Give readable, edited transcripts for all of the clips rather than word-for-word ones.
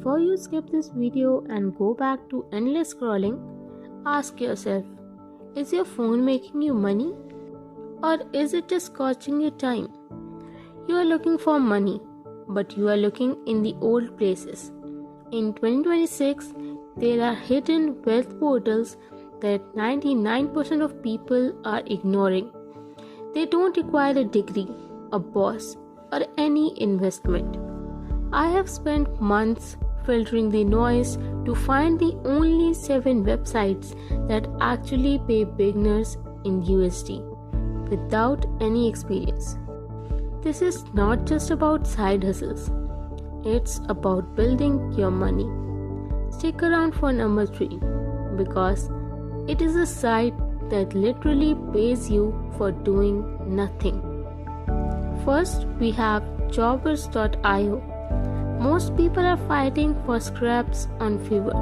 before you skip this video and go back to endless scrolling, ask yourself, is your phone making you money? Or is it just costing you time? You are looking for money, but you are looking in the old places. In 2026, there are hidden wealth portals that 99% of people are ignoring. They don't require a degree, a boss, or any investment. I have spent months filtering the noise to find the only 7 websites that actually pay beginners in USD without any experience. This is not just about side hustles. It's about building your money. Stick around for number 3 because it is a site that literally pays you for doing nothing. First, we have Jobbers.io. Most people are fighting for scraps on Fiverr,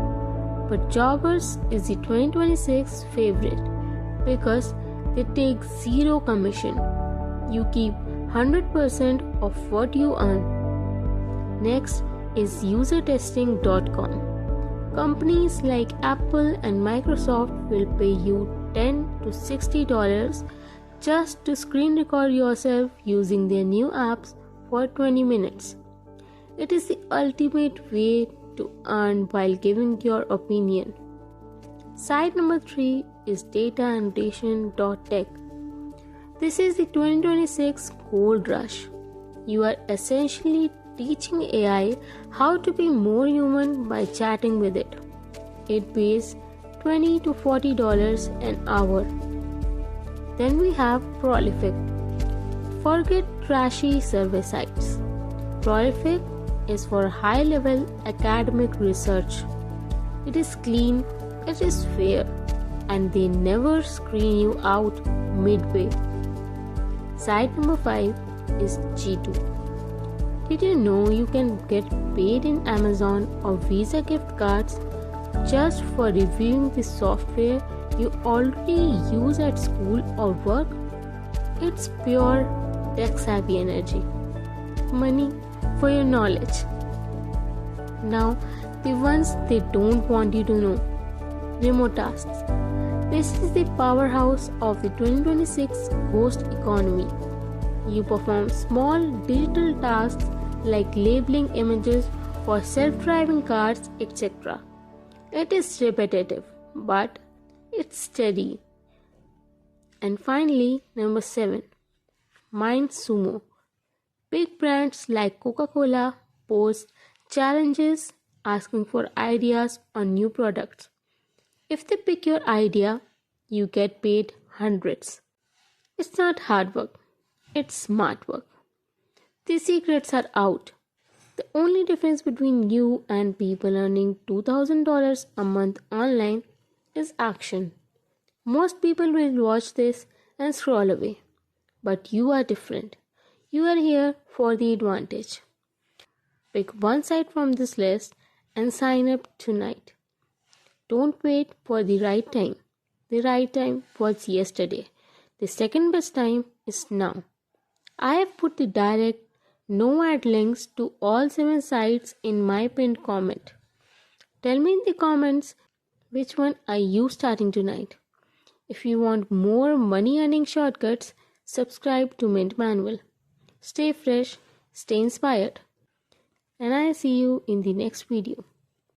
but Jobbers is the 2026 favorite because they take zero commission. You keep 100% of what you earn. Next is UserTesting.com. Companies like Apple and Microsoft will pay you $10 to $60 just to screen record yourself using their new apps for 20 minutes. It is the ultimate way to earn while giving your opinion. Site number 3 is DataAnnotation.tech. This is the 2026 gold rush. You are essentially teaching AI how to be more human by chatting with it. It pays $20 to $40 an hour. Then we have Prolific. Forget trashy survey sites. Prolific is for high-level academic research. It is clean, it is fair, and they never screen you out midway. Site number 5 is G2. Did you know you can get paid in Amazon or Visa gift cards just for reviewing the software you already use at school or work? It's pure tech-savvy energy. Money for your knowledge. Now, the ones they don't want you to know. Remotasks. This is the powerhouse of the 2026 ghost economy. You perform small digital tasks like labeling images for self-driving cars, etc. It is repetitive, but it's steady. And finally, number 7, MindSumo. Big brands like Coca-Cola post challenges asking for ideas on new products. If they pick your idea, you get paid hundreds. It's not hard work, it's smart work. The secrets are out. The only difference between you and people earning $2,000 a month online is action. Most people will watch this and scroll away. But you are different. You are here for the advantage. Pick one site from this list and sign up tonight. Don't wait for the right time. The right time was yesterday. The second best time is now. I have put the direct no ad links to all 7 sites in my pinned comment. Tell me in the comments which one are you starting tonight. If you want more money earning shortcuts, subscribe to Mint Manual. Stay fresh, stay inspired, and I see you in the next video.